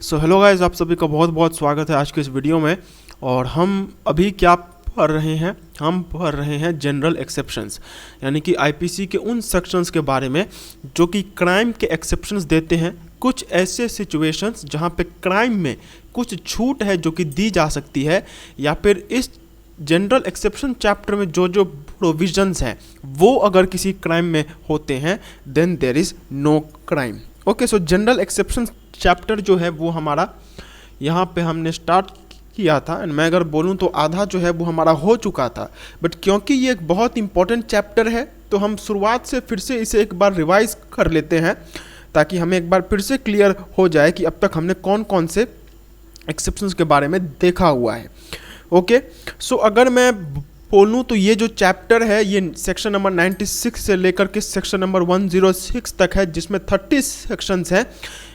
So hello guys, आप सभी का बहुत बहुत स्वागत है आज के इस वीडियो में। और हम अभी क्या पढ़ रहे हैं? हम पढ़ रहे हैं जनरल एक्सेप्शंस, यानी कि आईपीसी के उन सेक्शंस के बारे में जो कि क्राइम के एक्सेप्शंस देते हैं। कुछ ऐसे सिचुएशंस जहां पे क्राइम में कुछ छूट है जो कि दी जा सकती है, या फिर इस जनरल एक्सेप्शन चैप्टर में जो जो प्रोविजंस हैं वो अगर किसी क्राइम में होते हैं then there is no crime. Okay, so general exception chapter जो है वो हमारा यहाँ पे हमने स्टार्ट किया था, एंड मैं अगर बोलूँ तो आधा जो है वो हमारा हो चुका था। बट क्योंकि ये एक बहुत इंपॉर्टेंट चैप्टर है तो हम शुरुआत से फिर से इसे एक बार रिवाइज कर लेते हैं, ताकि हमें एक बार फिर से क्लियर हो जाए कि अब तक हमने कौन कौन से एक्सेप्शंस के बारे में देखा हुआ है। ओके, सो अगर मैं बोलूँ तो ये जो चैप्टर है ये सेक्शन नंबर 96 से लेकर के सेक्शन नंबर 106 तक है, जिसमें 30 सेक्शंस हैं,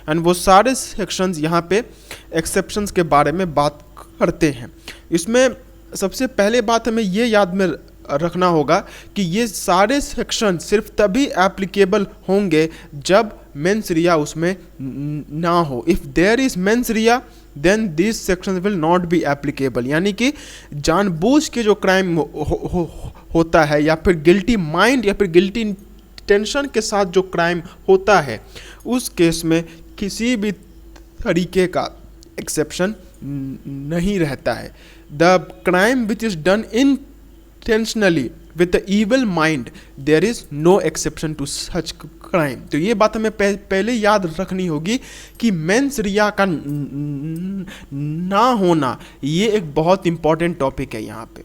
एंड वो सारे सेक्शंस यहाँ पे एक्सेप्शंस के बारे में बात करते हैं। इसमें सबसे पहले बात हमें ये याद में रखना होगा कि ये सारे सेक्शन सिर्फ तभी एप्लीकेबल होंगे जब मेंस रिया उसमें ना हो। If there is mens rea then this section will not be applicable, यानी कि जानबूझ के जो क्राइम होता है, या फिर गिल्टी माइंड या फिर गिल्टी इंटेंशन के साथ जो क्राइम होता है, उस केस में किसी भी तरीके का एक्सेप्शन नहीं रहता है। The crime which is done intentionally with the evil mind there is no exception to such crime. तो ये बात हमें पहले याद रखनी होगी कि मेंस रिया का ना होना ये एक बहुत इंपॉर्टेंट टॉपिक है यहाँ पे।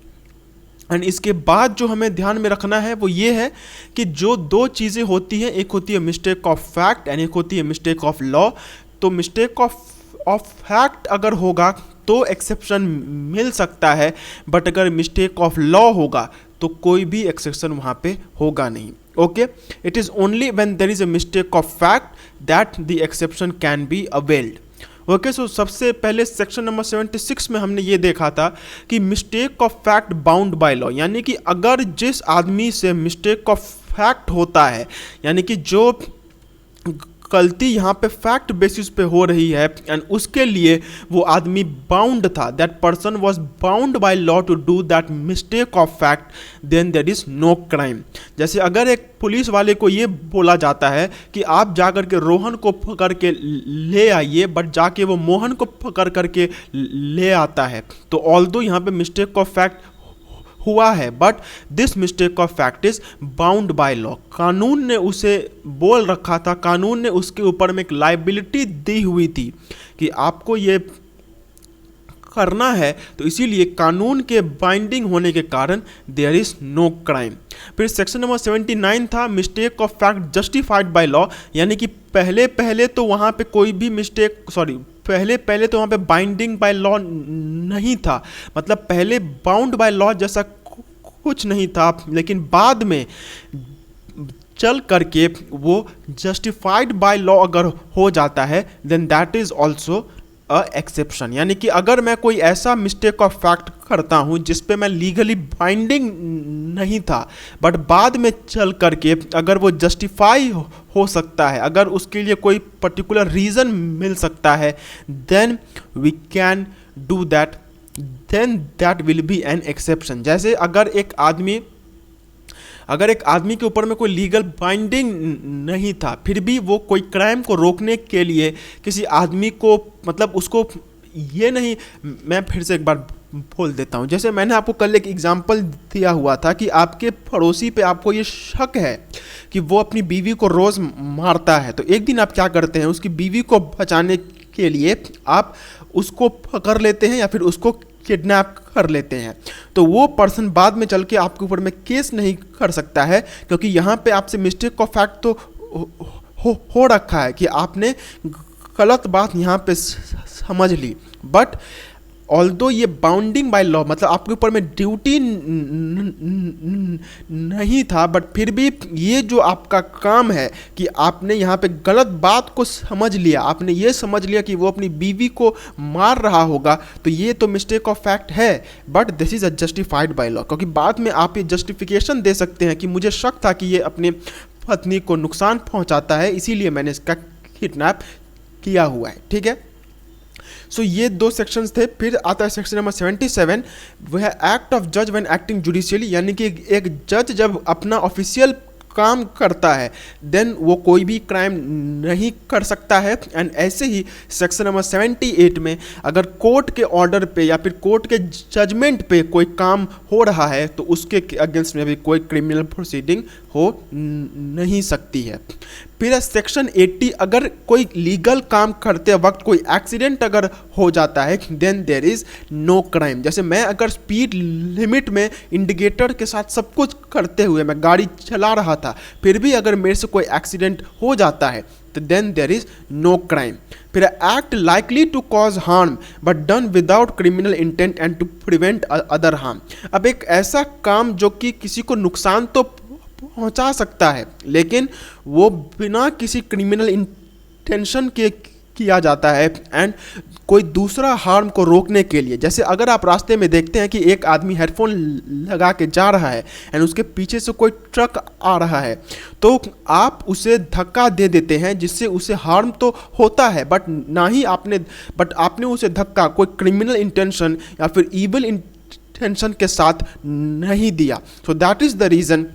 एंड इसके बाद जो हमें ध्यान में रखना है वो ये है कि जो दो चीज़ें होती हैं, एक होती है मिस्टेक ऑफ फैक्ट एंड एक होती है मिस्टेक ऑफ लॉ। तो मिस्टेक ऑफ फैक्ट अगर होगा तो एक्सेप्शन मिल सकता है, बट अगर मिस्टेक ऑफ लॉ होगा तो कोई भी एक्सेप्शन वहाँ पे होगा नहीं। Okay, it is only when there is a mistake of fact that the exception can be availed. Okay, so सबसे पहले सेक्शन नंबर 76 में हमने ये देखा था कि mistake of fact bound by law, यानी कि अगर जिस आदमी से मिस्टेक ऑफ फैक्ट होता है, यानी कि जो गलती यहाँ पे फैक्ट बेसिस पे हो रही है, एंड उसके लिए वो आदमी बाउंड था, that person was bound by law to do that mistake of fact, then there is no crime. जैसे अगर एक पुलिस वाले को ये बोला जाता है कि आप जाकर के रोहन को पकड़ के ले आइए, बट जाके वो मोहन को पकड़ करके ले आता है, तो ऑल्दो यहाँ पे मिस्टेक ऑफ फैक्ट हुआ है, but this mistake of fact is bound by law. कानून ने उसे बोल रखा था, कानून ने उसके ऊपर में एक लाइबिलिटी दी हुई थी कि आपको ये करना है, तो इसीलिए कानून के बाइंडिंग होने के कारण देयर इज नो क्राइम। फिर सेक्शन नंबर 79 था mistake of fact justified by law, यानी कि पहले तो वहाँ पे कोई भी पहले तो वहाँ पे बाइंडिंग बाय लॉ नहीं था, मतलब पहले बाउंड बाय लॉ जैसा कुछ नहीं था, लेकिन बाद में चल करके वो जस्टिफाइड बाय लॉ अगर हो जाता है then that is also a exception. यानी कि अगर मैं कोई ऐसा मिस्टेक ऑफ फैक्ट करता हूँ जिस पे मैं लीगली बाइंडिंग नहीं था, बट बाद में चल करके अगर वो जस्टिफाई हो सकता है, अगर उसके लिए कोई पर्टिकुलर रीज़न मिल सकता है, then we can do that, then that will be an exception. जैसे अगर एक आदमी के ऊपर में कोई लीगल बाइंडिंग नहीं था, फिर भी वो कोई क्राइम को रोकने के लिए किसी आदमी को, मतलब उसको ये नहीं, मैं फिर से एक बार बोल देता हूँ, जैसे मैंने आपको कल एक एग्जांपल दिया हुआ था कि आपके पड़ोसी पे आपको ये शक है कि वो अपनी बीवी को रोज़ मारता है, तो एक दिन आप क्या करते हैं, उसकी बीवी को बचाने के लिए आप उसको पकड़ लेते हैं या फिर उसको किडनैप कर लेते हैं। तो वो पर्सन बाद में चल के आपके ऊपर में केस नहीं कर सकता है, क्योंकि यहाँ पे आपसे मिस्टेक ऑफ फैक्ट तो हो रखा है कि आपने गलत बात यहाँ पे समझ ली, बट ऑल्दो ये बाउंडिंग बाय लॉ, मतलब आपके ऊपर में ड्यूटी नहीं था, बट फिर भी ये जो आपका काम है कि आपने यहाँ पे गलत बात को समझ लिया, आपने ये समझ लिया कि वो अपनी बीवी को मार रहा होगा, तो ये तो मिस्टेक ऑफ फैक्ट है, but this is a justified by law, क्योंकि बाद में आप ये जस्टिफिकेशन दे सकते हैं कि मुझे शक था कि ये अपने पत्नी को नुकसान पहुँचाता है, इसीलिए मैंने इसका किडनैप किया हुआ है। ठीक है, सो ये दो सेक्शंस थे। फिर आता है सेक्शन नंबर 77, वो है एक्ट ऑफ जज व्हेन एक्टिंग जुडिशियली, यानी कि एक जज जब अपना ऑफिशियल काम करता है देन वो कोई भी क्राइम नहीं कर सकता है। एंड ऐसे ही सेक्शन नंबर 78 में अगर कोर्ट के ऑर्डर पे या फिर कोर्ट के जजमेंट पे कोई काम हो रहा है तो उसके अगेंस्ट में भी कोई क्रिमिनल प्रोसीडिंग हो नहीं सकती है। फिर सेक्शन 80, अगर कोई लीगल काम करते वक्त कोई एक्सीडेंट अगर हो जाता है then there is no crime. जैसे मैं अगर स्पीड लिमिट में इंडिकेटर के साथ सब कुछ करते हुए मैं गाड़ी चला रहा था, फिर भी अगर मेरे से कोई एक्सीडेंट हो जाता है तो then there is no crime. फिर act likely to cause harm but done without criminal intent and to prevent other harm. अब एक ऐसा काम जो कि किसी को नुकसान तो पहुंचा सकता है लेकिन वो बिना किसी क्रिमिनल इंटेंशन के किया जाता है एंड कोई दूसरा हार्म को रोकने के लिए। जैसे अगर आप रास्ते में देखते हैं कि एक आदमी हेडफोन लगा के जा रहा है एंड उसके पीछे से कोई ट्रक आ रहा है तो आप उसे धक्का दे देते हैं जिससे उसे हार्म तो होता है बट आपने उसे धक्का कोई क्रिमिनल इंटेंशन या फिर इविल इंटेंशन के साथ नहीं दिया। So that is the reason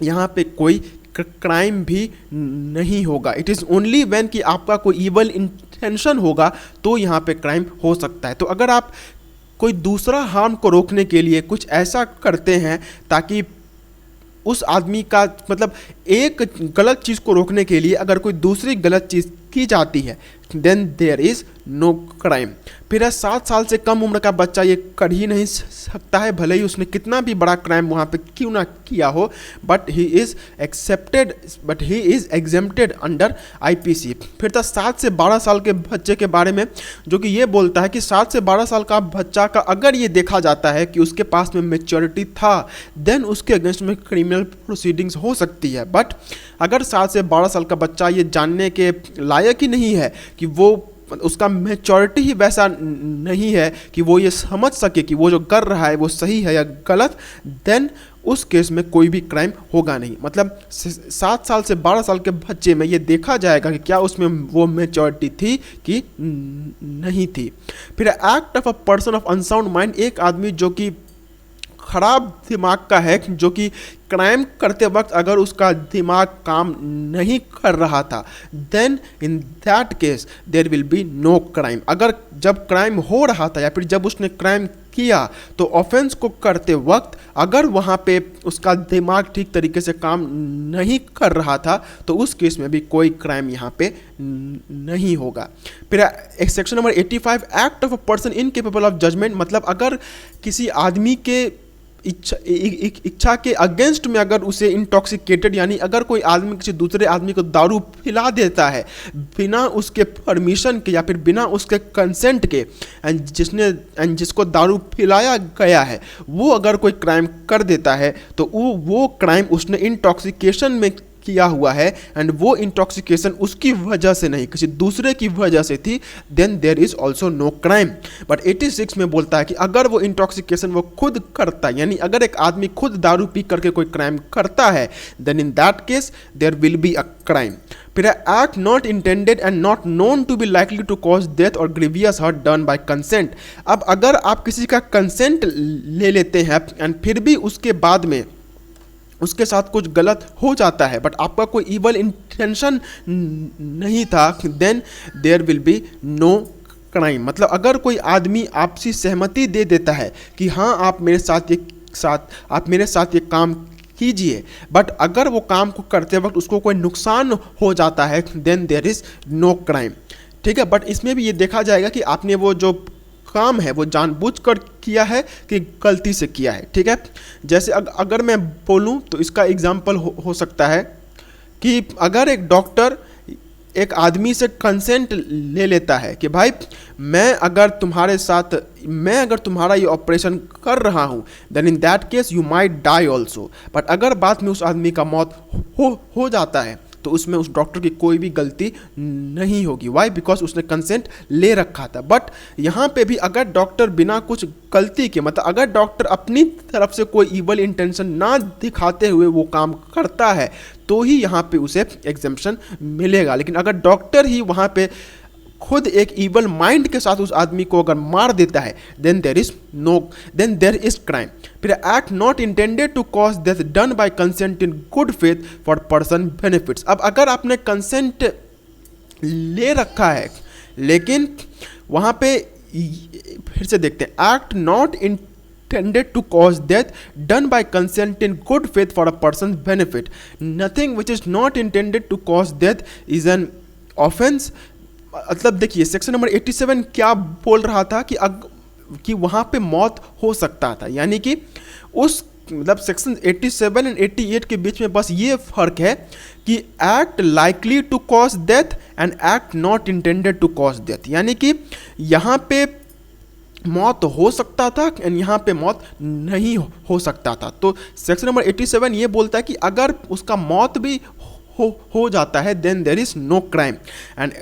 यहाँ पे कोई क्राइम भी नहीं होगा। इट इज़ ओनली व्हेन कि आपका कोई इवल इंटेंशन होगा तो यहाँ पे क्राइम हो सकता है। तो अगर आप कोई दूसरा हार्म को रोकने के लिए कुछ ऐसा करते हैं ताकि उस आदमी का मतलब एक गलत चीज़ को रोकने के लिए अगर कोई दूसरी गलत चीज़ की जाती है then there is no crime. फिर 7 साल से कम उम्र का बच्चा ये कर ही नहीं सकता है, भले ही उसने कितना भी बड़ा क्राइम वहाँ पे क्यों ना किया हो, but he is exempted under IPC. फिर था 7 से 12 साल के बच्चे के बारे में, जो कि ये बोलता है कि 7 से 12 साल का बच्चा का अगर ये देखा जाता है कि उसके पास में मेच्योरिटी था देन उसके अगेंस्ट में क्रिमिनल प्रोसीडिंग्स हो सकती है। बट अगर 7 से 12 साल का बच्चा ये जानने के लायक ही नहीं है कि वो उसका मेच्योरिटी ही वैसा नहीं है कि वो ये समझ सके कि वो जो कर रहा है वो सही है या गलत, देन उस केस में कोई भी क्राइम होगा नहीं। मतलब 7 साल से 12 साल के बच्चे में ये देखा जाएगा कि क्या उसमें वो मेच्योरिटी थी कि नहीं थी। फिर act of a person of unsound mind, एक आदमी जो कि खराब दिमाग का है, जो कि क्राइम करते वक्त अगर उसका दिमाग काम नहीं कर रहा था then in that case there will be no crime. अगर जब क्राइम हो रहा था या फिर जब उसने क्राइम किया तो ऑफेंस को करते वक्त अगर वहाँ पे उसका दिमाग ठीक तरीके से काम नहीं कर रहा था तो उस केस में भी कोई क्राइम यहाँ पे नहीं होगा। फिर section number 85, act of a person incapable of judgement, मतलब अगर किसी आदमी के इच्छा के अगेंस्ट में अगर उसे इंटॉक्सिकेटेड, यानी अगर कोई आदमी किसी दूसरे आदमी को दारू पिला देता है बिना उसके परमिशन के या फिर बिना उसके कंसेंट के, एंड जिसको दारू पिलाया गया है वो अगर कोई क्राइम कर देता है तो वो क्राइम उसने इंटॉक्सिकेशन में किया हुआ है एंड वो इंटॉक्सिकेशन उसकी वजह से नहीं किसी दूसरे की वजह से थी, then there is also no crime. But 86 में बोलता है कि अगर वो इंटॉक्सिकेशन वो खुद करता है, यानी अगर एक आदमी खुद दारू पी करके कोई क्राइम करता है then in that case there will be a crime. फिर act not intended and not known to be likely to cause death और grievous hurt done by consent. अब अगर आप किसी का कंसेंट ले लेते हैं एंड फिर भी उसके बाद में उसके साथ कुछ गलत हो जाता है बट आपका कोई इवल इंटेंशन नहीं था, then there will be no crime. मतलब अगर कोई आदमी आपसी सहमति दे देता है कि हाँ आप मेरे साथ ये काम कीजिए, बट अगर वो काम को करते वक्त उसको कोई नुकसान हो जाता है then there is no crime. ठीक है, बट इसमें भी ये देखा जाएगा कि आपने वो जो काम है वो जानबूझकर किया है कि गलती से किया है। ठीक है, जैसे अगर मैं बोलूं तो इसका एग्जांपल हो सकता है कि अगर एक डॉक्टर एक आदमी से कंसेंट ले लेता है कि भाई मैं अगर तुम्हारा ये ऑपरेशन कर रहा हूँ then in that case you might die also, but अगर बाद में उस आदमी का मौत हो जाता है तो उसमें उस डॉक्टर की कोई भी गलती नहीं होगी। वाई? बिकॉज उसने कंसेंट ले रखा था। बट यहाँ पे भी अगर डॉक्टर बिना कुछ गलती के, मतलब अगर डॉक्टर अपनी तरफ से कोई इवल इंटेंशन ना दिखाते हुए वो काम करता है तो ही यहाँ पे उसे एग्जेम्पशन मिलेगा। लेकिन अगर डॉक्टर ही वहाँ पे खुद एक इवल माइंड के साथ उस आदमी को अगर मार देता है देन देयर इज क्राइम। फिर act not intended to cause death done by consent in good faith for person benefits. अब अगर आपने कंसेंट ले रखा है लेकिन वहाँ पे फिर से देखते हैं, act not intended to cause death done by consent in good faith for a person's benefit. Nothing which is not intended to cause death is an offense. मतलब देखिए सेक्शन नंबर 87 क्या बोल रहा था कि वहाँ पे मौत हो सकता था, यानी कि उस मतलब सेक्शन 87 एंड 88 के बीच में बस ये फर्क है कि act likely to cause death and act not intended to cause death, यानी कि यहाँ पे मौत हो सकता था एंड यहाँ पे मौत नहीं हो सकता था। तो सेक्शन नंबर 87 ये बोलता है कि अगर उसका मौत भी हो जाता है then there is no crime. And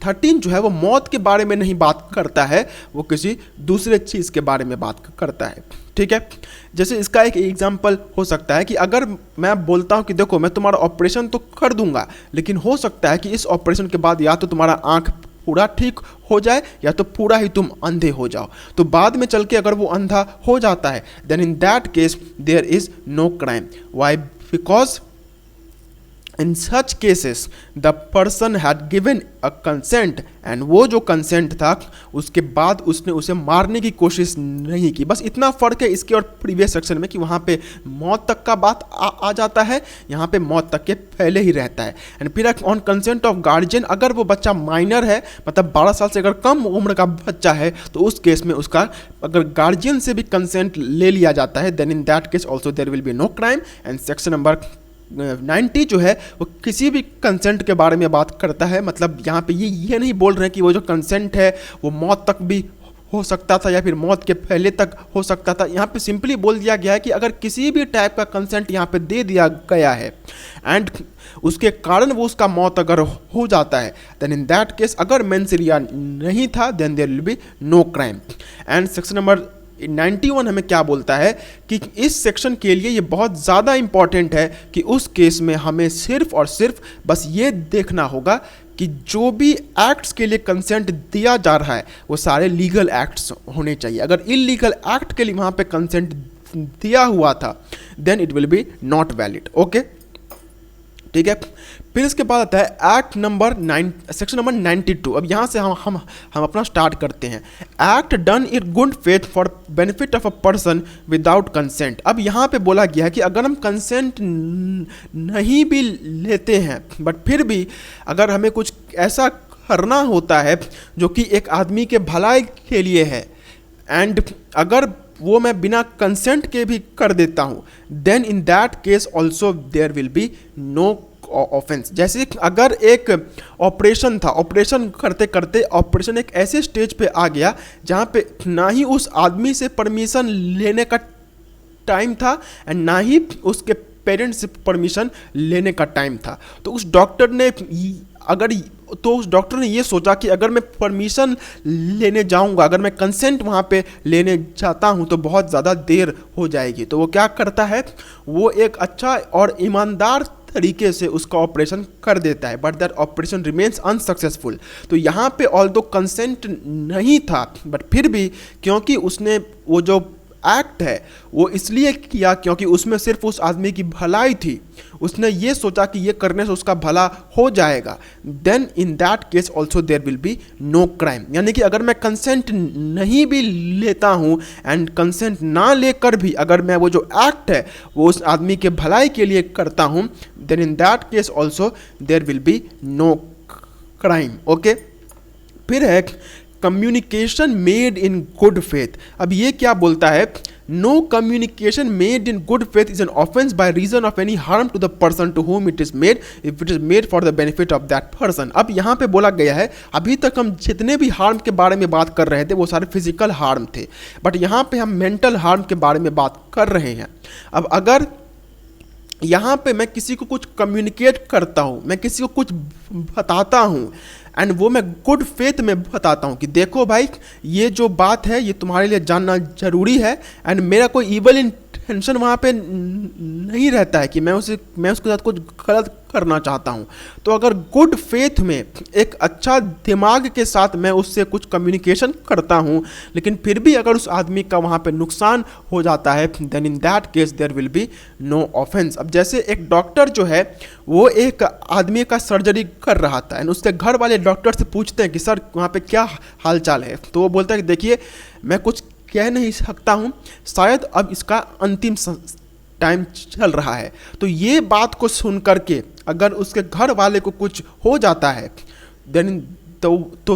13 जो है वो मौत के बारे में नहीं बात करता है, वो किसी दूसरे चीज़ के बारे में बात करता है। ठीक है, जैसे इसका एक एग्जांपल हो सकता है कि अगर मैं बोलता हूँ कि देखो मैं तुम्हारा ऑपरेशन तो कर दूंगा, लेकिन हो सकता है कि इस ऑपरेशन के बाद या तो तुम्हारा आँख पूरा ठीक हो जाए या तो पूरा ही तुम अंधे हो जाओ। तो बाद में चल के अगर वो अंधा हो जाता है then in that case there is no crime. Why? Because in such cases the person had given a consent and वो जो कंसेंट था उसके बाद उसने उसे मारने की कोशिश नहीं की। बस इतना फ़र्क है इसके और प्रीवियस सेक्शन में कि वहाँ पे मौत तक का बात आ जाता है, यहाँ पे मौत तक के पहले ही रहता है। एंड फिर ऑन कंसेंट ऑफ गार्जियन, अगर वो बच्चा माइनर है मतलब 12 साल से अगर कम उम्र का बच्चा है तो उस केस में उसका अगर गार्जियन से भी कंसेंट ले लिया जाता है then in that case also there will be no crime. And section number 90 जो है वो किसी भी कंसेंट के बारे में बात करता है, मतलब यहाँ पे ये नहीं बोल रहे हैं कि वो जो कंसेंट है वो मौत तक भी हो सकता था या फिर मौत के पहले तक हो सकता था। यहाँ पे सिंपली बोल दिया गया है कि अगर किसी भी टाइप का कंसेंट यहाँ पे दे दिया गया है एंड उसके कारण वो उसका मौत अगर हो जाता है देन इन दैट केस अगर मेंस इन rea नहीं था then there will be no crime. And section number 91 हमें क्या बोलता है कि इस सेक्शन के लिए ये बहुत ज़्यादा इंपॉर्टेंट है कि उस केस में हमें सिर्फ और सिर्फ बस ये देखना होगा कि जो भी एक्ट्स के लिए कंसेंट दिया जा रहा है वो सारे लीगल एक्ट्स होने चाहिए। अगर इलीगल एक्ट के लिए वहाँ पे कंसेंट दिया हुआ था then it will be not valid. Okay, ठीक है। फिर इसके बाद आता है एक्ट नंबर 9 सेक्शन नंबर 92। अब यहाँ से हम अपना स्टार्ट करते हैं। Act done in good faith for benefit of a person without consent. अब यहाँ पे बोला गया है कि अगर हम कंसेंट नहीं भी लेते हैं बट फिर भी अगर हमें कुछ ऐसा करना होता है जो कि एक आदमी के भलाई के लिए है एंड अगर वो मैं बिना कंसेंट के भी कर देता हूँ then in that case also there will be no offence. जैसे अगर एक ऑपरेशन था, ऑपरेशन करते करते ऑपरेशन एक ऐसे स्टेज पे आ गया जहाँ पे ना ही उस आदमी से परमिशन लेने का टाइम था एंड ना ही उसके पेरेंट्स से परमिशन लेने का टाइम था, तो उस डॉक्टर ने ये सोचा कि अगर मैं परमिशन लेने जाऊंगा, अगर मैं कंसेंट वहाँ पे लेने जाता हूँ तो बहुत ज़्यादा देर हो जाएगी। तो वो क्या करता है, वो एक अच्छा और ईमानदार तरीके से उसका ऑपरेशन कर देता है but that operation remains unsuccessful. तो यहाँ पे ऑल्दो कंसेंट नहीं था बट फिर भी क्योंकि उसने वो जो एक्ट है वो इसलिए किया क्योंकि उसमें सिर्फ उस आदमी की भलाई थी, उसने ये सोचा कि ये करने से उसका भला हो जाएगा, then in that case also there will be no crime. यानी कि अगर मैं कंसेंट नहीं भी लेता हूँ एंड कंसेंट ना लेकर भी अगर मैं वो जो एक्ट है वो उस आदमी के भलाई के लिए करता हूँ then in that case also there will be no crime. Okay, फिर है communication made in good faith. अब ये क्या बोलता है, no communication made in good faith is an offence by reason of any harm to the person to whom it is made if it is made for the benefit of that person. अब यहाँ पे बोला गया है, अभी तक हम जितने भी हार्म के बारे में बात कर रहे थे वो सारे फिजिकल हार्म थे बट यहाँ पे हम मेंटल हार्म के बारे में बात कर रहे हैं। अब अगर यहाँ पे मैं किसी को कुछ कम्युनिकेट करता हूँ, मैं किसी को कुछ बताता हूँ एंड वो मैं गुड फेथ में बताता हूँ कि देखो भाई ये जो बात है ये तुम्हारे लिए जानना जरूरी है एंड मेरा कोई इवल इंटेंशन वहाँ पे नहीं रहता है कि मैं उसके साथ कुछ गलत करना चाहता हूँ। तो अगर गुड फेथ में एक अच्छा दिमाग के साथ मैं उससे कुछ कम्युनिकेशन करता हूँ, लेकिन फिर भी अगर उस आदमी का वहाँ पे नुकसान हो जाता है, then in that case there will be no offence. अब जैसे एक डॉक्टर जो है वो एक आदमी का सर्जरी कर रहा था एंड उसके घर वाले डॉक्टर से पूछते हैं कि सर वहाँ पे क्या हाल चाल है। तो वो बोलता है कि देखिए मैं कुछ कह नहीं सकता हूँ, शायद अब इसका अंतिम टाइम चल रहा है। तो ये बात को सुन करके अगर उसके घर वाले को कुछ हो जाता है, देन तो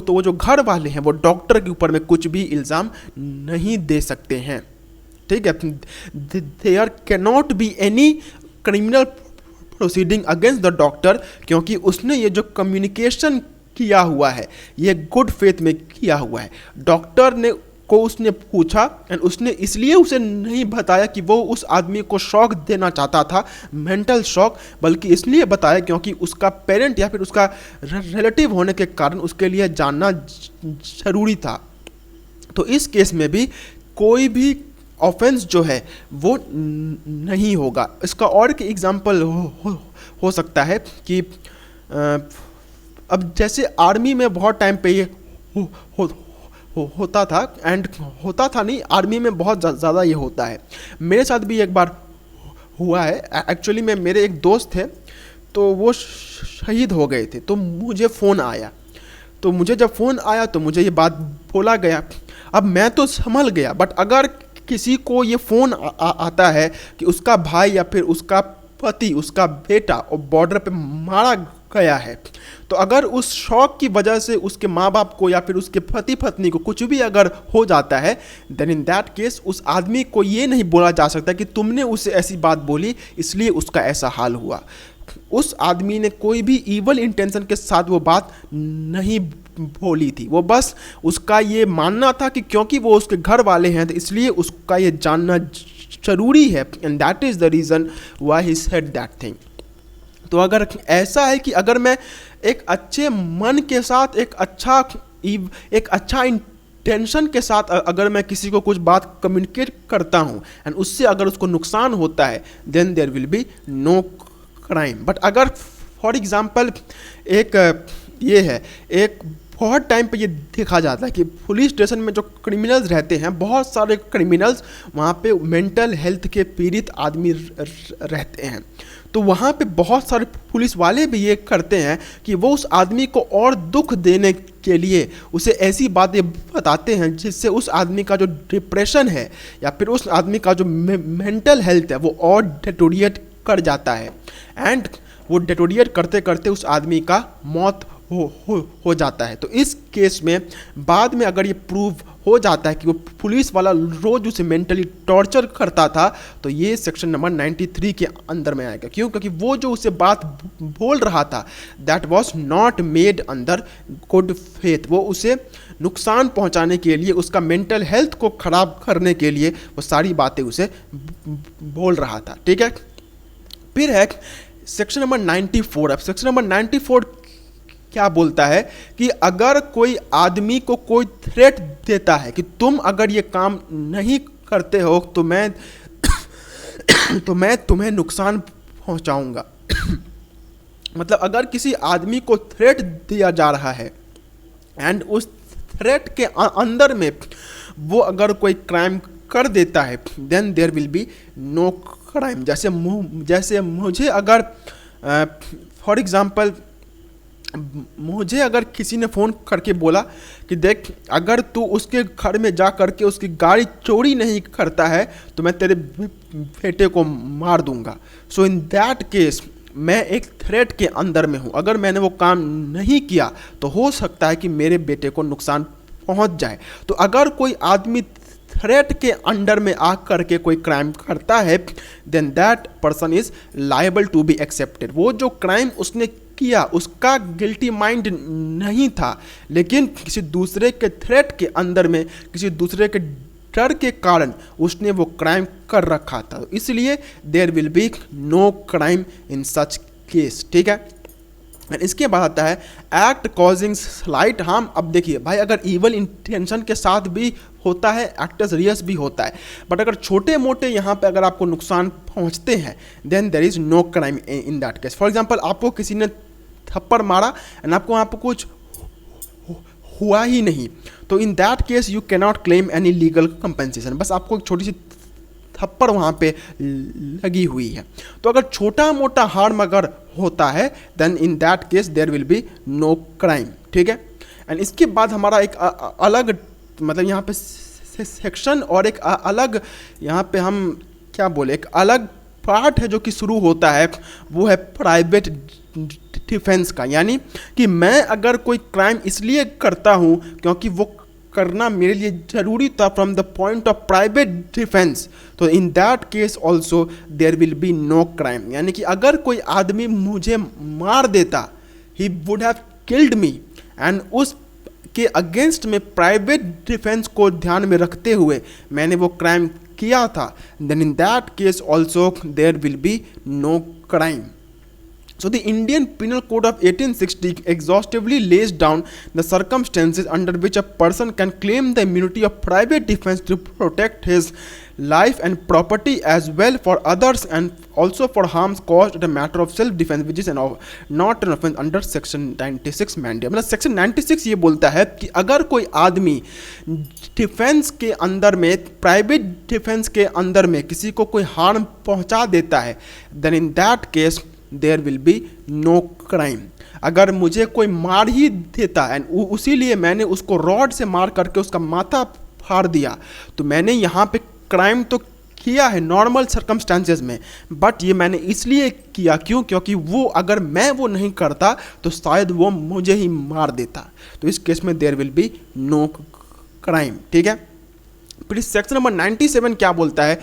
वो जो घर वाले हैं वो डॉक्टर के ऊपर में कुछ भी इल्ज़ाम नहीं दे सकते हैं, ठीक है। There can not be any criminal proceeding against the doctor, क्योंकि उसने ये जो कम्युनिकेशन किया हुआ है ये गुड फेथ में किया हुआ है। डॉक्टर ने को उसने पूछा एंड उसने इसलिए उसे नहीं बताया कि वो उस आदमी को शॉक देना चाहता था, मेंटल शॉक, बल्कि इसलिए बताया क्योंकि उसका पेरेंट या फिर उसका रिलेटिव होने के कारण उसके लिए जानना ज़रूरी था। तो इस केस में भी कोई भी ऑफेंस जो है वो नहीं होगा। इसका और एक एग्जांपल हो सकता है कि अब जैसे आर्मी में बहुत टाइम पे ये होता था एंड होता था नहीं, आर्मी में बहुत ज़्यादा ये होता है। मेरे साथ भी एक बार हुआ है। एक्चुअली में मेरे एक दोस्त थे तो वो शहीद हो गए थे, तो मुझे फ़ोन आया। तो मुझे जब फ़ोन आया तो मुझे ये बात बोला गया। अब मैं तो संभल गया, बट अगर किसी को ये फ़ोन आता है कि उसका भाई या फिर उसका पति, उसका बेटा और बॉर्डर पे मारा गया है, तो अगर उस शौक की वजह से उसके माँ बाप को या फिर उसके पति पत्नी को कुछ भी अगर हो जाता है, देन इन दैट केस उस आदमी को ये नहीं बोला जा सकता कि तुमने उसे ऐसी बात बोली इसलिए उसका ऐसा हाल हुआ। उस आदमी ने कोई भी ईवल इंटेंशन के साथ वो बात नहीं बोली थी, वो बस उसका ये मानना था कि क्योंकि वो उसके घर वाले हैं तो इसलिए उसका ये जानना ज़रूरी है, and that is the reason why he said that thing. तो अगर ऐसा है कि अगर मैं एक अच्छे मन के साथ एक अच्छा इंटेंशन के साथ अगर मैं किसी को कुछ बात कम्युनिकेट करता हूँ एंड उससे अगर उसको नुकसान होता है, then there will be no crime. But अगर फॉर एग्जांपल एक बहुत टाइम पे ये देखा जाता है कि पुलिस स्टेशन में जो क्रिमिनल्स रहते हैं, बहुत सारे क्रिमिनल्स वहाँ पे मेंटल हेल्थ के पीड़ित आदमी रहते हैं। तो वहाँ पे बहुत सारे पुलिस वाले भी ये करते हैं कि वो उस आदमी को और दुख देने के लिए उसे ऐसी बातें बताते हैं जिससे उस आदमी का जो डिप्रेशन है या फिर उस आदमी का जो मेंटल हेल्थ है वो और डिटोरिएट कर जाता है, एंड वो डिटोरिएट करते करते उस आदमी का मौत हो जाता है। तो इस केस में बाद में अगर ये प्रूव हो जाता है कि वो पुलिस वाला रोज उसे मेंटली टॉर्चर करता था, तो ये सेक्शन नंबर 93 के अंदर में आएगा। क्यों? क्योंकि वो जो उसे बात बोल रहा था that was not made under good faith, वो उसे नुकसान पहुंचाने के लिए, उसका मेंटल हेल्थ को ख़राब करने के लिए वो सारी बातें उसे बोल रहा था। ठीक है, फिर है सेक्शन नंबर 94। अब सेक्शन नंबर 94 क्या बोलता है कि अगर कोई आदमी को कोई थ्रेट देता है कि तुम अगर ये काम नहीं करते हो तो मैं तुम्हें नुकसान पहुंचाऊंगा। मतलब अगर किसी आदमी को थ्रेट दिया जा रहा है एंड उस थ्रेट के अंदर में वो अगर कोई क्राइम कर देता है, then there will be no crime. जैसे मुझे अगर फॉर एग्जांपल मुझे अगर किसी ने फ़ोन करके बोला कि देख अगर तू उसके घर में जा करके उसकी गाड़ी चोरी नहीं करता है तो मैं तेरे बेटे को मार दूंगा। सो इन दैट केस मैं एक थ्रेट के अंदर में हूँ। अगर मैंने वो काम नहीं किया तो हो सकता है कि मेरे बेटे को नुकसान पहुँच जाए। तो अगर कोई आदमी थ्रेट के अंडर में आ करके कोई क्राइम करता है, then that person is liable to be excepted. वो जो क्राइम उसने किया उसका गिल्टी माइंड नहीं था, लेकिन किसी दूसरे के थ्रेट के अंदर में, किसी दूसरे के डर के कारण उसने वो क्राइम कर रखा था। इसलिए there will be no crime in such case. ठीक है, इसके बाद आता है एक्ट कॉजिंग स्लाइट हार्म। अब देखिए भाई, अगर इवल इंटेंशन के साथ भी होता है, एक्टर्स रियस भी होता है, बट अगर छोटे मोटे यहाँ पे अगर आपको नुकसान पहुँचते हैं, then there is no crime in that case. For example, आपको किसी ने थप्पड़ मारा एंड आपको वहाँ पर कुछ हुआ ही नहीं, तो in that case you can not claim any legal compensation. बस आपको एक छोटी सी थप्पड़ वहाँ पे लगी हुई है। तो अगर छोटा मोटा हार्म अगर होता है, then in that case there will be no crime, ठीक है। एंड इसके बाद हमारा एक अलग मतलब यहाँ पे सेक्शन और एक अलग यहाँ पे हम क्या बोले, एक अलग पार्ट है जो कि शुरू होता है, वो है प्राइवेट डिफेंस का। यानी कि मैं अगर कोई क्राइम इसलिए करता हूँ क्योंकि वो करना मेरे लिए ज़रूरी था from the point of private defence, तो in that case also there will be no crime. यानी कि अगर कोई आदमी मुझे मार देता, he would have killed me, and उस के अगेंस्ट में प्राइवेट डिफेंस को ध्यान में रखते हुए मैंने वो क्राइम किया था, then in that case also there will be no crime. So the Indian Penal Code of 1860 exhaustively lays down the circumstances under which a person can claim the immunity of private defense to protect his life and property as well for others and also for harms caused at a matter of self-defense, which is not an offense under section 96 mandate। मतलब section 96 ये बोलता है कि अगर कोई आदमी defence के अंदर में, प्राइवेट डिफेंस के अंदर में किसी को कोई हार्म पहुंचा देता है, then in that case there will be no crime. अगर मुझे कोई मार ही देता एंड उसी लिए मैंने उसको रॉड से मार करके उसका माथा फाड़ दिया, तो मैंने यहाँ पे क्राइम तो किया है नॉर्मल सर्कमस्टांसेस में, बट ये मैंने इसलिए किया क्यों, क्योंकि वो अगर मैं वो नहीं करता तो शायद वो मुझे ही मार देता। तो इस केस में there will be no crime, ठीक है। फिर सेक्शन नंबर 97 क्या बोलता है,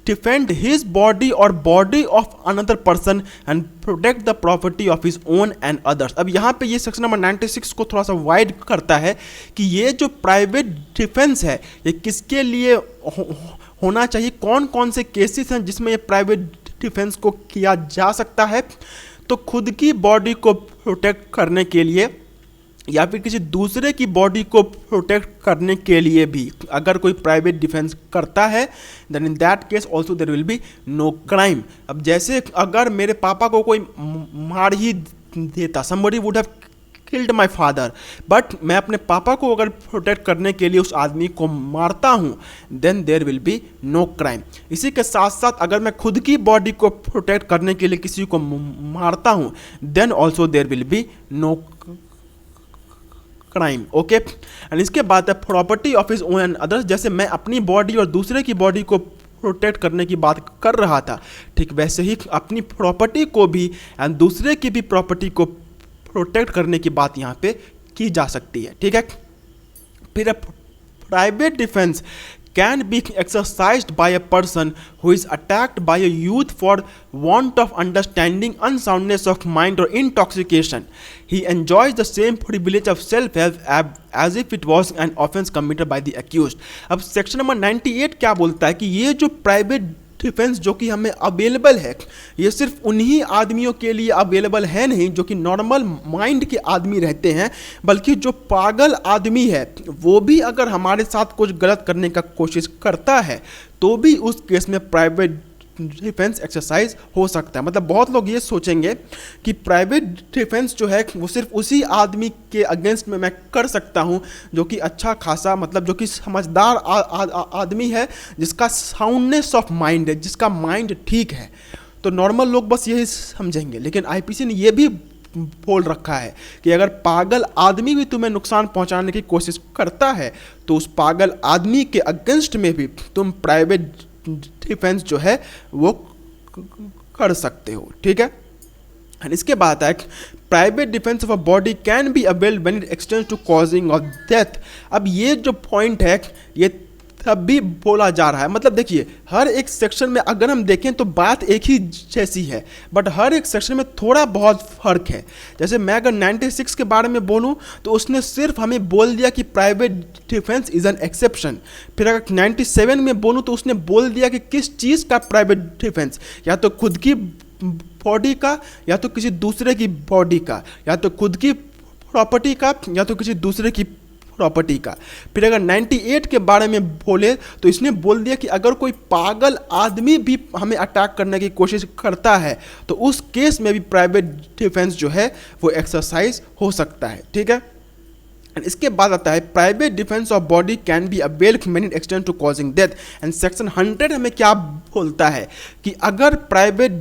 डिफेंड हिज बॉडी और body of another person and protect the property of his own and others. अब यहाँ पे ये सेक्शन नंबर 96 को थोड़ा सा वाइड करता है कि ये जो प्राइवेट डिफेंस है ये किसके लिए होना चाहिए, कौन कौन से केसेस हैं जिसमें ये प्राइवेट डिफेंस को किया जा सकता है। तो खुद की बॉडी को प्रोटेक्ट करने के लिए या फिर किसी दूसरे की बॉडी को प्रोटेक्ट करने के लिए भी अगर कोई प्राइवेट डिफेंस करता है, then in that case also there will be no crime. अब जैसे अगर मेरे पापा को कोई मार ही देता, somebody would have killed my father, but मैं अपने पापा को अगर प्रोटेक्ट करने के लिए उस आदमी को मारता हूँ, then there will be no crime. इसी के साथ साथ अगर मैं खुद की बॉडी को प्रोटेक्ट करने के लिए किसी को मारता हूँ, then also there will be no crime, okay. And इसके बाद है property of his own and others. जैसे मैं अपनी बॉडी और दूसरे की बॉडी को प्रोटेक्ट करने की बात कर रहा था, ठीक वैसे ही अपनी प्रॉपर्टी को भी एंड दूसरे की भी प्रॉपर्टी को प्रोटेक्ट करने की बात यहाँ पे की जा सकती है, ठीक है। फिर private defence can be exercised by a person who is attacked by a youth for want of understanding, unsoundness of mind or intoxication. He enjoys the same privilege of self-help as if it was an offense committed by the accused. अब section number 98 क्या बोलता है कि ये जो private defence जो कि हमें अवेलेबल है, ये सिर्फ उन्हीं आदमियों के लिए अवेलेबल है नहीं जो कि नॉर्मल माइंड के आदमी रहते हैं, बल्कि जो पागल आदमी है वो भी अगर हमारे साथ कुछ गलत करने का कोशिश करता है तो भी उस केस में प्राइवेट डिफेंस एक्सरसाइज हो सकता है। मतलब बहुत लोग ये सोचेंगे कि प्राइवेट डिफेंस जो है वो सिर्फ उसी आदमी के अगेंस्ट में मैं कर सकता हूँ जो कि अच्छा खासा, मतलब जो कि समझदार आदमी है, जिसका साउंडनेस ऑफ माइंड है, जिसका माइंड ठीक है। तो नॉर्मल लोग बस यही समझेंगे, लेकिन आईपीसी ने ये भी बोल रखा है कि अगर पागल आदमी भी तुम्हें नुकसान पहुंचाने की कोशिश करता है तो उस पागल आदमी के अगेंस्ट में भी तुम प्राइवेट डिफेंस जो है वो कर सकते हो, ठीक है। एंड इसके बाद है private defence of a body can be availed when it extends to causing of death. अब ये जो पॉइंट है ये तब भी बोला जा रहा है, मतलब देखिए हर एक सेक्शन में अगर हम देखें तो बात एक ही जैसी है, बट हर एक सेक्शन में थोड़ा बहुत फ़र्क है। जैसे मैं अगर 96 के बारे में बोलूं तो उसने सिर्फ हमें बोल दिया कि private defence is an exception. फिर अगर 97 में बोलूं तो उसने बोल दिया कि किस चीज़ का प्राइवेट डिफेंस, या तो खुद की बॉडी का या तो किसी दूसरे की बॉडी का, या तो खुद की प्रॉपर्टी का या तो किसी दूसरे की प्रॉपर्टी का। फिर अगर 98 के बारे में बोले तो इसने बोल दिया कि अगर कोई पागल आदमी भी हमें अटैक करने की कोशिश करता है तो उस केस में भी प्राइवेट डिफेंस जो है वो एक्सरसाइज हो सकता है। ठीक है, इसके बाद आता है private defence of body can be avail many extent to causing death. And section 100 हमें क्या बोलता है कि अगर प्राइवेट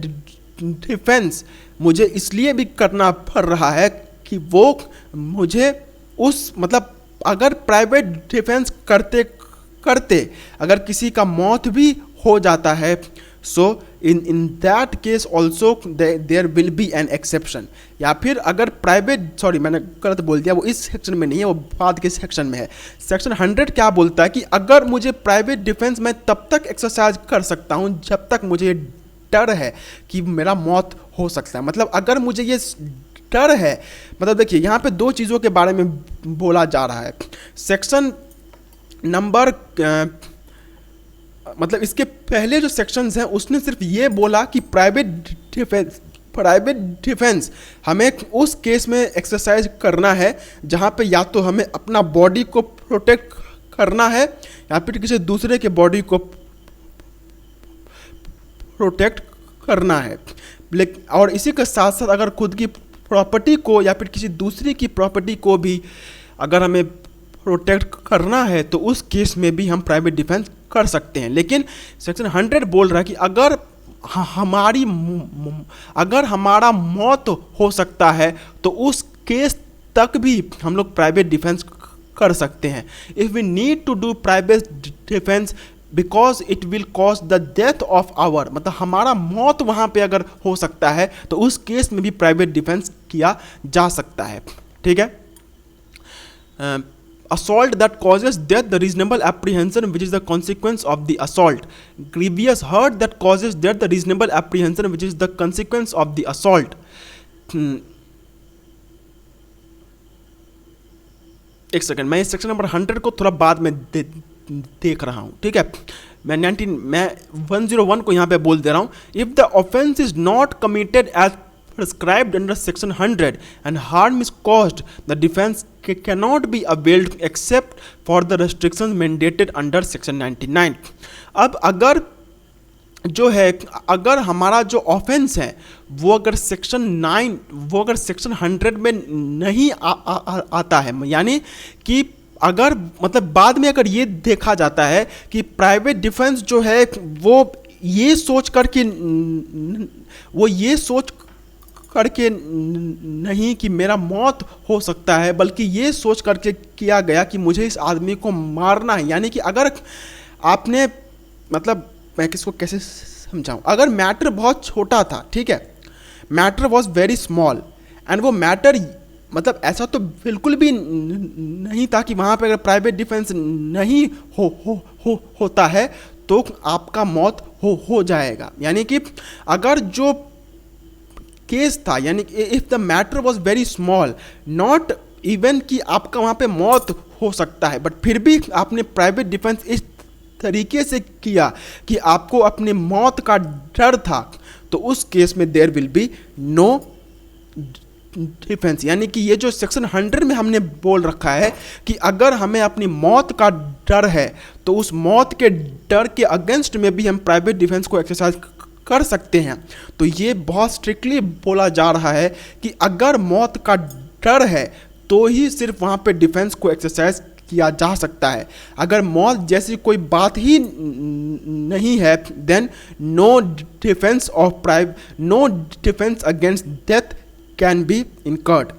डिफेंस मुझे इसलिए भी करना पड़ रहा है कि वो मुझे उस मतलब अगर प्राइवेट डिफेंस करते करते अगर किसी का मौत भी हो जाता है, so in that case also there will be an exception. या फिर अगर प्राइवेट मैंने गलत बोल दिया, वो इस सेक्शन में नहीं है, वो बाद के सेक्शन में है। सेक्शन 100 क्या बोलता है कि अगर मुझे प्राइवेट डिफेंस मैं तब तक एक्सरसाइज कर सकता हूँ जब तक मुझे डर है कि मेरा मौत हो सकता है। मतलब अगर मुझे ये डर है, मतलब देखिए यहाँ पे दो चीज़ों के बारे में बोला जा रहा है। सेक्शन नंबर मतलब इसके पहले जो सेक्शंस हैं उसने सिर्फ ये बोला कि प्राइवेट डिफेंस हमें उस केस में एक्सरसाइज करना है जहाँ पे या तो हमें अपना बॉडी को प्रोटेक्ट करना है या फिर किसी दूसरे के बॉडी को प्रोटेक्ट करना है। लेकिन और इसी के साथ साथ अगर खुद की प्रॉपर्टी को या फिर किसी दूसरे की प्रॉपर्टी को भी अगर हमें प्रोटेक्ट करना है तो उस केस में भी हम प्राइवेट डिफेंस कर सकते हैं। लेकिन सेक्शन 100 बोल रहा है कि अगर हमारा मौत हो सकता है तो उस केस तक भी हम लोग प्राइवेट डिफेंस कर सकते हैं। If we need to do private defence because it will cause the death of our, मतलब हमारा मौत वहाँ पे अगर हो सकता है तो उस केस में भी प्राइवेट डिफेंस किया जा सकता है। ठीक है, assault that causes death, the reasonable apprehension which is the consequence of the assault. Grievous hurt that causes death, the reasonable apprehension which is the consequence of the assault. एक second, मैं इस section number 100 को थोड़ा बाद में देख रहा हूँ। ठीक है, मैं 101 को यहाँ पे बोल दे रहा हूँ। If the offence is not committed as prescribed under section 100 and harm is caused, the defense cannot be availed except for the restrictions mandated under section 99. अब अगर जो है अगर हमारा जो ऑफेंस है वो अगर सेक्शन 100 में नहीं आता है, यानी कि अगर मतलब बाद में अगर ये देखा जाता है कि प्राइवेट डिफेंस जो है वो ये सोच करके नहीं कि मेरा मौत हो सकता है, बल्कि ये सोच करके किया गया कि मुझे इस आदमी को मारना है। यानी कि अगर आपने मतलब मैं किसको कैसे समझाऊं, अगर मैटर बहुत छोटा था, ठीक है, matter was very small and वो मैटर मतलब ऐसा तो बिल्कुल भी नहीं था कि वहाँ पे अगर प्राइवेट डिफेंस नहीं होता है तो आपका मौत हो जाएगा। यानी कि अगर जो केस था, यानी if the matter was very small, not even कि आपका वहाँ पे मौत हो सकता है, बट फिर भी आपने प्राइवेट डिफेंस इस तरीके से किया कि आपको अपनी मौत का डर था, तो उस केस में there will be no defence. यानी कि ये जो सेक्शन 100 में हमने बोल रखा है कि अगर हमें अपनी मौत का डर है तो उस मौत के डर के अगेंस्ट में भी हम प्राइवेट डिफेंस को एक्सरसाइज कर सकते हैं। तो ये बहुत स्ट्रिक्टली बोला जा रहा है कि अगर मौत का डर है तो ही सिर्फ वहाँ पे डिफेंस को एक्सरसाइज किया जा सकता है। अगर मौत जैसी कोई बात ही नहीं है then no defence against death can be incurred.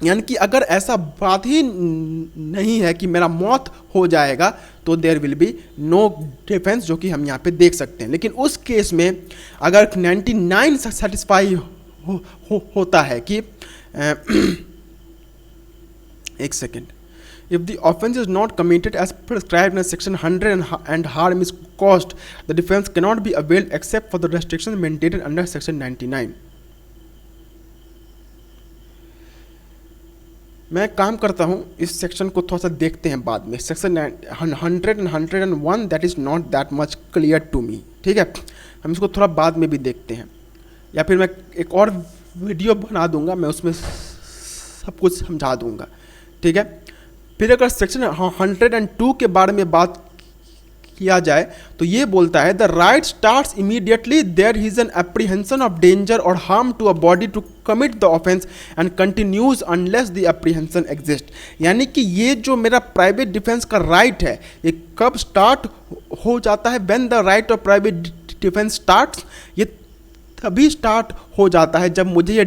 यानी कि अगर ऐसा बात ही नहीं है कि मेरा मौत हो जाएगा तो there will be no defence, जो कि हम यहाँ पे देख सकते हैं। लेकिन उस केस में अगर 99 सेटिस्फाई होता है कि एक second, if the offense is not committed as prescribed in section 100 and harm is caused, the defense cannot be availed except for the restrictions mandated under section 99. मैं काम करता हूँ, इस सेक्शन को थोड़ा सा देखते हैं बाद में। Section 100 and 101 that is not that much clear to me. ठीक है, हम इसको थोड़ा बाद में भी देखते हैं। या फिर मैं एक और वीडियो बना दूंगा, मैं उसमें सब कुछ समझा दूंगा, ठीक है। फिर अगर सेक्शन 102 के बारे में बात किया जाए तो ये बोलता है the right starts immediately there is an apprehension of danger और harm to a body to commit the offence and continues unless the apprehension exist. यानी कि ये जो मेरा प्राइवेट डिफेंस का राइट है ये कब स्टार्ट हो जाता है, when the right of private defence starts, ये तभी स्टार्ट हो जाता है जब मुझे ये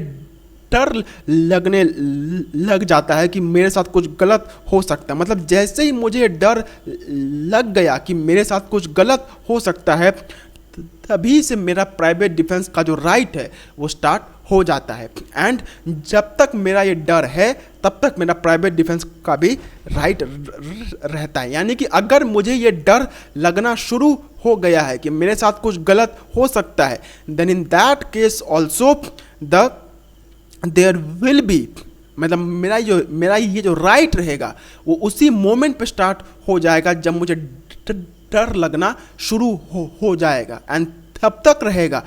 डर लगने लग जाता है कि मेरे साथ कुछ गलत हो सकता है। मतलब जैसे ही मुझे डर लग गया कि मेरे साथ कुछ गलत हो सकता है तभी से मेरा प्राइवेट डिफेंस का जो राइट है वो स्टार्ट हो जाता है। एंड जब तक मेरा ये डर है तब तक मेरा प्राइवेट डिफेंस का भी राइट रहता है। यानी कि अगर मुझे ये डर लगना शुरू हो गया है कि मेरे साथ कुछ गलत हो सकता है, then in that case also there will be, मतलब मेरा ये जो राइट रहेगा वो उसी मोमेंट पे स्टार्ट हो जाएगा जब मुझे डर लगना शुरू हो जाएगा। एंड तब तक रहेगा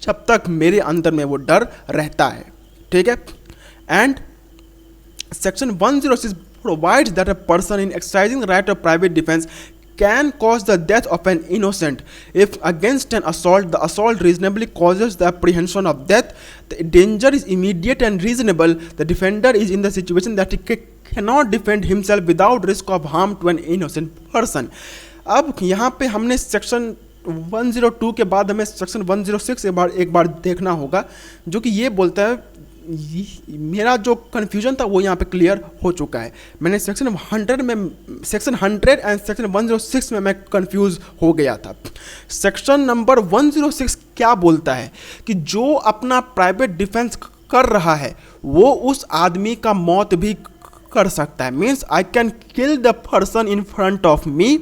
जब तक मेरे अंदर में वो डर रहता है, ठीक है। And section 106 provides that a person in exercising the right of private defense can cause the death of an innocent if against an assault the assault reasonably causes the apprehension of death, the danger is immediate and reasonable, the defender is in the situation that he cannot defend himself without risk of harm to an innocent person। अब यहाँ पे हमने section 102 के बाद हमें section 106 एक बार देखना होगा, जो कि ये बोलता है, मेरा जो कन्फ्यूजन था वो यहाँ पे क्लियर हो चुका है। मैंने सेक्शन 100 एंड सेक्शन 106 में मैं कंफ्यूज हो गया था। सेक्शन नंबर 106 क्या बोलता है कि जो अपना प्राइवेट डिफेंस कर रहा है वो उस आदमी का मौत भी कर सकता है। Means I can kill the person in front of me.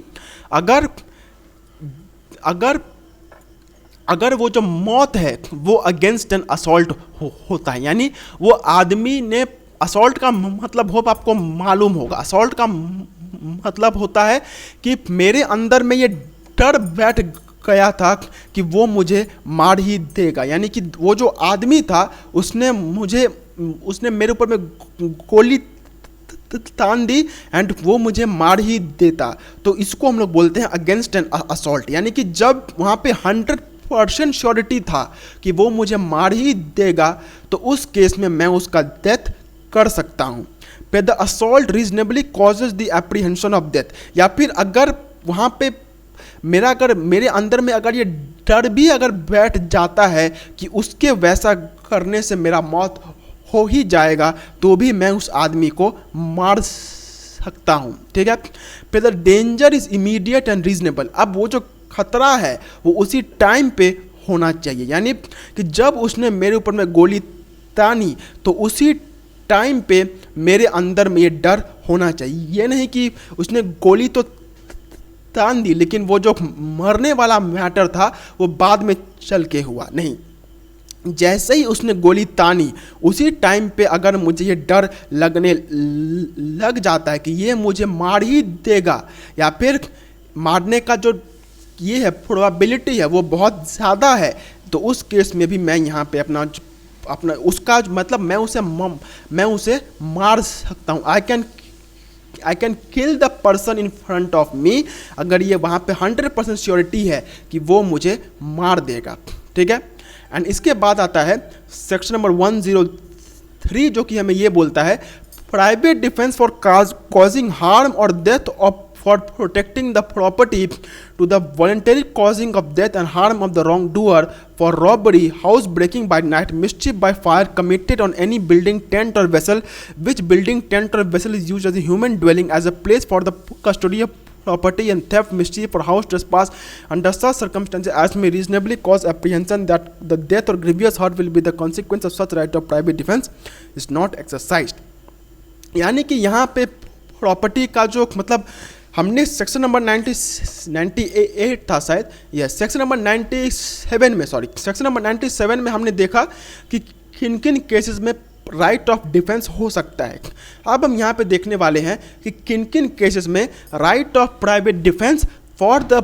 अगर वो जो मौत है वो अगेंस्ट एन असॉल्ट होता है, यानी वो आदमी ने, असॉल्ट का मतलब होप आपको मालूम होगा, असॉल्ट का मतलब होता है कि मेरे अंदर में ये डर बैठ गया था कि वो मुझे मार ही देगा। यानी कि वो जो आदमी था उसने मेरे ऊपर में गोली तान दी एंड वो मुझे मार ही देता। तो इसको हम लोग बोलते हैं अगेंस्ट एन असॉल्ट। यानी कि जब वहाँ पे 100% श्योरिटी था कि वो मुझे मार ही देगा तो उस केस में मैं उसका डेथ कर सकता हूँ। पे the assault reasonably causes the apprehension of death, या फिर अगर वहाँ पे मेरे अंदर में अगर ये डर भी अगर बैठ जाता है कि उसके वैसा करने से मेरा मौत हो ही जाएगा तो भी मैं उस आदमी को मार सकता हूँ, ठीक है। पे the danger is immediate and reasonable. अब वो जो खतरा है वो उसी टाइम पे होना चाहिए, यानी कि जब उसने मेरे ऊपर में गोली तानी तो उसी टाइम पे मेरे अंदर में ये डर होना चाहिए। ये नहीं कि उसने गोली तो तान दी लेकिन वो जो मरने वाला मैटर था वो बाद में चल के हुआ, नहीं। जैसे ही उसने गोली तानी उसी टाइम पे अगर मुझे ये डर लगने लग जाता है कि ये मुझे मार ही देगा या फिर मारने का जो ये है प्रोबेबिलिटी है वो बहुत ज़्यादा है, तो उस केस में भी मैं यहाँ पे अपना उसका मतलब मैं उसे मार सकता हूँ। I can kill the person in front of me, अगर ये वहाँ पे 100% श्योरिटी है कि वो मुझे मार देगा, ठीक है। एंड इसके बाद आता है सेक्शन नंबर 103 जो कि हमें ये बोलता है private defence for causing harm और death of for protecting the property to the voluntary causing of death and harm of the wrong doer for robbery, house breaking by night, mischief by fire committed on any building, tent और vessel which building, tent और vessel is used as a human dwelling as a place for the custody of property and theft, mischief or house trespass under such circumstances as may reasonably cause apprehension that the death or grievous hurt will be the consequence of such right of private defense is not exercised। यानी कि यहाँ पे property का जो मतलब हमने section number 98 था शायद, यस सेक्शन नंबर 97 में हमने देखा कि किन किन केसेस में राइट ऑफ डिफेंस हो सकता है। अब हम यहाँ पे देखने वाले हैं कि किन किन केसेस में right of private defence for the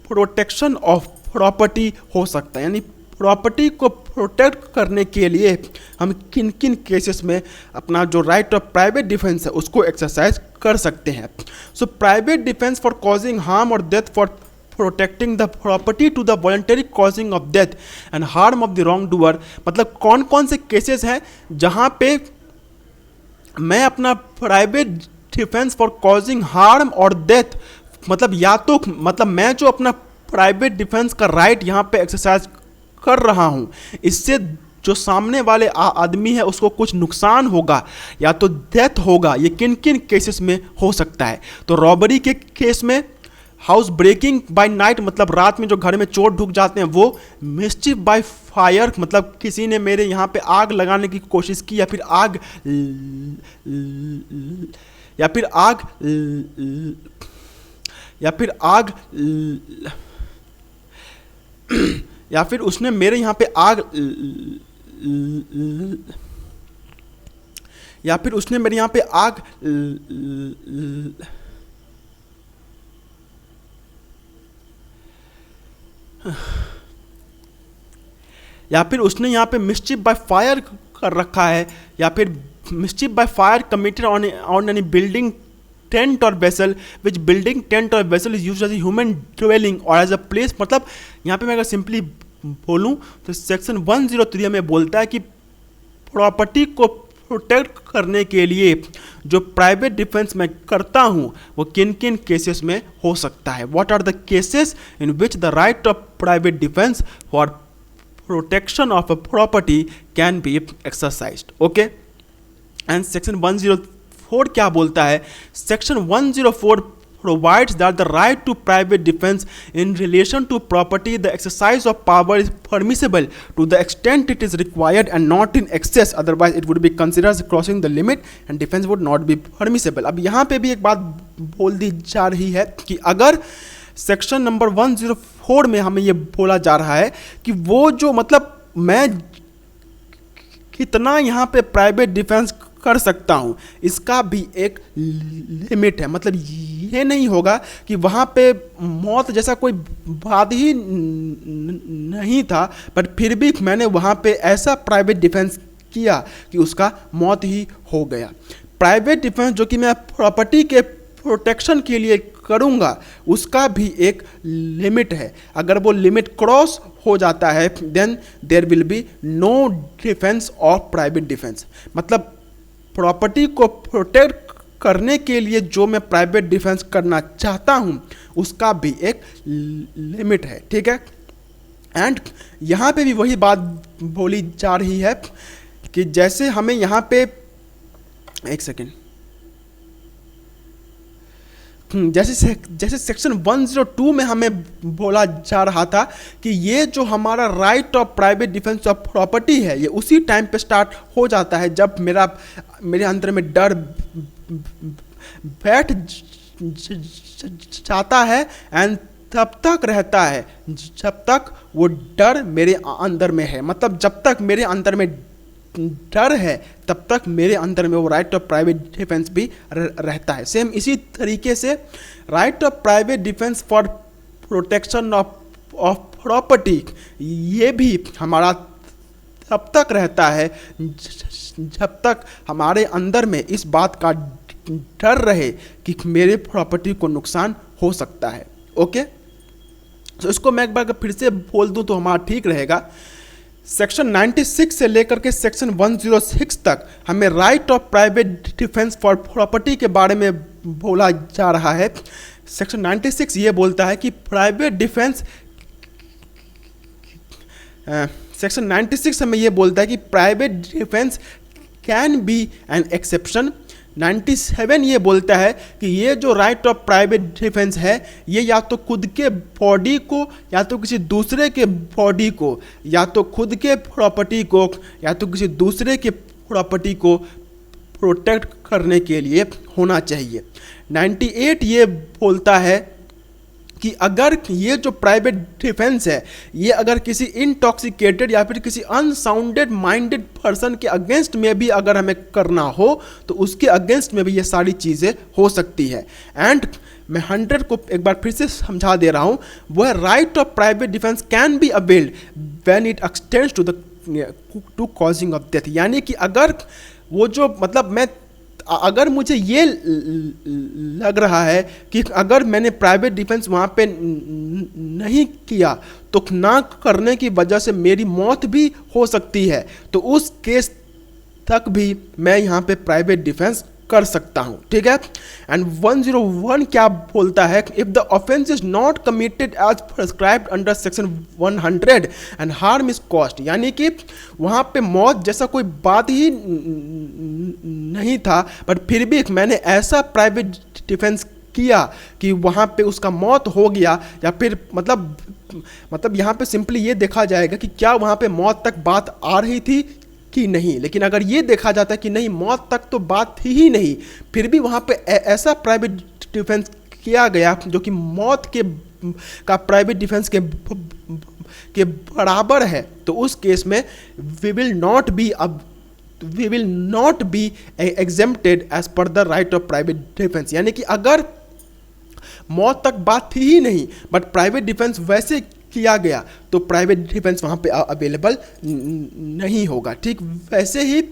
protection of property हो सकता है, यानी प्रॉपर्टी को प्रोटेक्ट करने के लिए हम किन किन केसेस में अपना जो राइट ऑफ प्राइवेट डिफेंस है उसको एक्सरसाइज कर सकते हैं। So private defence for causing harm और death for protecting the property to the voluntary causing of death and harm of the wrong doer, मतलब कौन कौन से केसेस हैं जहां पे मैं अपना private defence for causing harm और डेथ, मतलब या तो मतलब मैं जो अपना प्राइवेट डिफेंस का राइट यहाँ पे एक्सरसाइज कर रहा हूँ, इससे जो सामने वाले आदमी है उसको कुछ नुकसान होगा या तो डेथ होगा, ये किन किन केसेस में हो सकता है। तो रॉबरी के केस में, हाउस ब्रेकिंग बाय नाइट मतलब रात में जो घर में चोर ढुक जाते हैं वो, मिस्चिफ बाय फायर मतलब किसी ने मेरे यहाँ पे आग लगाने की कोशिश की या फिर आग या फिर उसने मेरे यहाँ पे आग या फिर उसने मेरे यहाँ पे आग या फिर उसने यहाँ पे मिस्चिफ बाय फायर कर रखा है, या फिर mischief by fire committed on any building tent और वेसल विच बिल्डिंग टेंट और vessel is used as a human dwelling or as a place. मतलब यहाँ पे मैं अगर सिंपली बोलूँ तो सेक्शन 103 में बोलता है कि प्रॉपर्टी को प्रोटेक्ट करने के लिए जो प्राइवेट डिफेंस मैं करता हूँ वो किन किन केसेस में हो सकता है। What are the cases in which the right of private defence for protection of a property can be exercised. Okay, and section 104 क्या बोलता है? Section 104 provides that the right to private defense in relation to property, the exercise of power is permissible to the extent it is required and not in excess, otherwise it would be considered as crossing the limit and defense would not be permissible। अब यहाँ पे भी एक बात बोल दी जा रही है कि अगर सेक्शन नंबर 104 में हमें ये बोला जा रहा है कि वो जो मतलब मैं कितना यहाँ पे प्राइवेट डिफेंस कर सकता हूँ, इसका भी एक लिमिट है। मतलब ये नहीं होगा कि वहाँ पे मौत जैसा कोई बात ही नहीं था, बट फिर भी मैंने वहाँ पे ऐसा प्राइवेट डिफेंस किया कि उसका मौत ही हो गया। प्राइवेट डिफेंस जो कि मैं प्रॉपर्टी के प्रोटेक्शन के लिए करूँगा उसका भी एक लिमिट है। अगर वो लिमिट क्रॉस हो जाता है then there will be no defence of private defence. मतलब प्रॉपर्टी को प्रोटेक्ट करने के लिए जो मैं प्राइवेट डिफेंस करना चाहता हूँ उसका भी एक लिमिट है, ठीक है। एंड यहाँ पे भी वही बात बोली जा रही है कि जैसे हमें यहाँ पे एक सेकेंड, जैसे सेक्शन 102 में हमें बोला जा रहा था कि ये जो हमारा right of private defence of property है ये उसी टाइम पे स्टार्ट हो जाता है जब मेरे अंदर में डर बैठ जाता है एंड तब तक रहता है जब तक वो डर मेरे अंदर में है। मतलब जब तक मेरे अंदर में डर है तब तक मेरे अंदर में वो राइट ऑफ प्राइवेट डिफेंस भी रहता है। सेम इसी तरीके से right of private defence for protection of property ये भी हमारा तब तक रहता है जब तक हमारे अंदर में इस बात का डर रहे कि मेरे प्रॉपर्टी को नुकसान हो सकता है। ओके, तो इसको मैं एक बार फिर से बोल दूं तो हमारा ठीक रहेगा। सेक्शन 96 से लेकर के सेक्शन 106 तक हमें right of private defence for property के बारे में बोला जा रहा है। सेक्शन 96 ये बोलता है कि प्राइवेट डिफेंस सेक्शन 96 हमें ये बोलता है कि private defence can B an exception. 97 ये बोलता है कि ये जो राइट ऑफ प्राइवेट डिफेंस है ये या तो खुद के बॉडी को या तो किसी दूसरे के बॉडी को या तो खुद के प्रॉपर्टी को या तो किसी दूसरे के प्रॉपर्टी को प्रोटेक्ट करने के लिए होना चाहिए। 98 ये बोलता है कि अगर ये जो प्राइवेट डिफेंस है ये अगर किसी इंटॉक्सिकेटेड या फिर किसी अनसाउंडेड माइंडेड पर्सन के अगेंस्ट में भी अगर हमें करना हो तो उसके अगेंस्ट में भी ये सारी चीज़ें हो सकती है। एंड मैं 100 को एक बार फिर से समझा दे रहा हूँ, वह right of private defence can be availed when it extends to the to causing of death, यानी कि अगर वो जो मतलब अगर मुझे ये लग रहा है कि अगर मैंने प्राइवेट डिफेंस वहाँ पे नहीं किया तो ना करने की वजह से मेरी मौत भी हो सकती है, तो उस केस तक भी मैं यहाँ पे प्राइवेट डिफेंस कर सकता हूँ, ठीक है। एंड 101 क्या बोलता है, if the offence is not committed as prescribed under section 100 and harm is caused, यानी कि वहाँ पे मौत जैसा कोई बात ही नहीं था, बट फिर भी मैंने ऐसा प्राइवेट डिफेंस किया कि वहाँ पे उसका मौत हो गया, या फिर मतलब यहाँ पे सिंपली ये देखा जाएगा कि क्या वहाँ पे मौत तक बात आ रही थी कि नहीं। लेकिन अगर ये देखा जाता है कि नहीं, मौत तक तो बात थी ही नहीं, फिर भी वहाँ पे ऐसा प्राइवेट डिफेंस किया गया जो कि मौत का प्राइवेट डिफेंस के बराबर है, तो उस केस में we will not be exempted as per the right of private defence, यानी कि अगर मौत तक बात थी ही नहीं बट प्राइवेट डिफेंस वैसे किया गया तो प्राइवेट डिफेंस वहाँ पे अवेलेबल नहीं होगा, ठीक वैसे ही।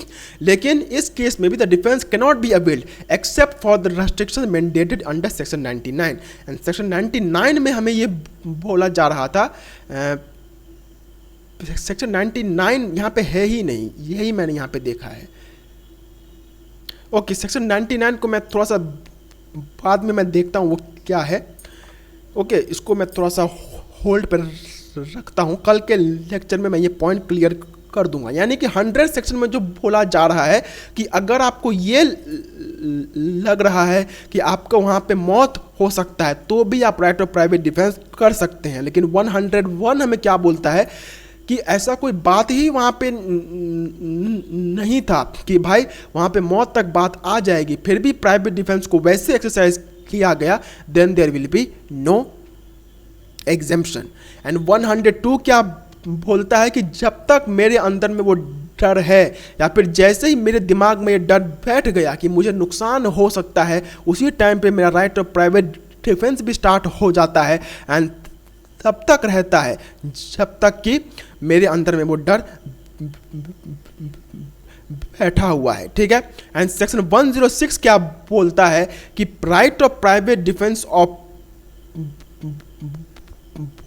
लेकिन इस केस में भी the defence can not be availed except for the restriction mandated under section 99, and section 99 में हमें ये बोला जा रहा था, सेक्शन 99 यहाँ पे है ही नहीं, यही मैंने यहाँ पे देखा है। ओके, सेक्शन 99 को मैं थोड़ा सा बाद में मैं देखता हूँ वो क्या है। ओके, इसको मैं थोड़ा सा होल्ड पर रखता हूँ, कल के लेक्चर में मैं ये पॉइंट क्लियर कर दूंगा। यानी कि 100 सेक्शन में जो बोला जा रहा है कि अगर आपको ये लग रहा है कि आपको वहाँ पे मौत हो सकता है तो भी आप राइट ऑफ प्राइवेट डिफेंस कर सकते हैं, लेकिन 101 हमें क्या बोलता है कि ऐसा कोई बात ही वहाँ पे नहीं था कि भाई वहाँ पे मौत तक बात आ जाएगी, फिर भी प्राइवेट डिफेंस को वैसे एक्सरसाइज किया गया, then there will be no exemption. And 102 क्या बोलता है कि जब तक मेरे अंदर में वो डर है, या फिर जैसे ही मेरे दिमाग में ये डर बैठ गया कि मुझे नुकसान हो सकता है, उसी टाइम पे मेरा राइट ऑफ प्राइवेट डिफेंस भी स्टार्ट हो जाता है, एंड तब तक रहता है जब तक कि मेरे अंदर में वो डर बैठा हुआ है, ठीक है। एंड सेक्शन 106 क्या बोलता है कि right of private defence of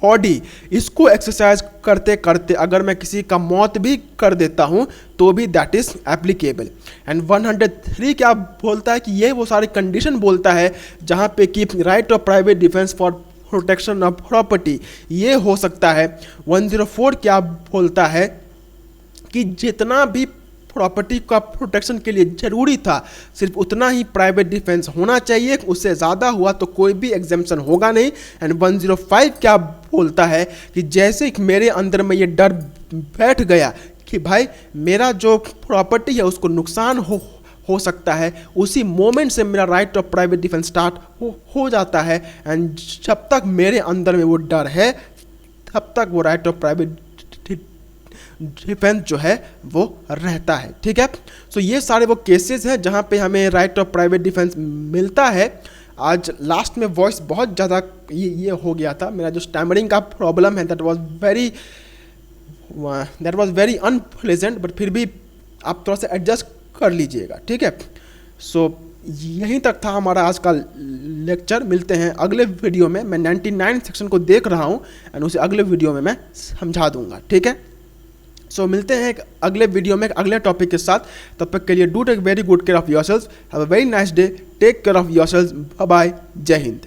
body, इसको एक्सरसाइज करते करते अगर मैं किसी का मौत भी कर देता हूं तो भी दैट इज एप्लीकेबल। एंड 103 क्या बोलता है कि ये वो सारी कंडीशन बोलता है जहां पे कि right of private defence for protection of property ये हो सकता है। 104 क्या बोलता है कि जितना भी प्रॉपर्टी का प्रोटेक्शन के लिए ज़रूरी था सिर्फ उतना ही प्राइवेट डिफेंस होना चाहिए, उससे ज़्यादा हुआ तो कोई भी एग्जेम्पशन होगा नहीं। एंड 105 क्या बोलता है कि जैसे कि मेरे अंदर में ये डर बैठ गया कि भाई मेरा जो प्रॉपर्टी है उसको नुकसान हो सकता है, उसी मोमेंट से मेरा right of private defence start हो जाता है। एंड जब तक मेरे अंदर में वो डर है तब तक वो राइट ऑफ प्राइवेट डिफेंस जो है वो रहता है, ठीक है। सो ये सारे वो केसेस हैं जहाँ पे हमें राइट ऑफ प्राइवेट डिफेंस मिलता है। आज लास्ट में वॉइस बहुत ज़्यादा ये हो गया था, मेरा जो स्टैमरिंग का प्रॉब्लम है that was very unpleasant, but फिर भी आप थोड़ा सा एडजस्ट कर लीजिएगा, ठीक है। सो यहीं तक था हमारा आज का लेक्चर। मिलते हैं अगले वीडियो में। मैं 99 सेक्शन को देख रहा हूँ एंड उसे अगले वीडियो में मैं समझा दूंगा, ठीक है। सो मिलते हैं एक अगले वीडियो में एक अगले टॉपिक के साथ। तब तक के लिए do take very good care of yourself, have a very nice day, take care of yourself, bye bye, जय हिंद।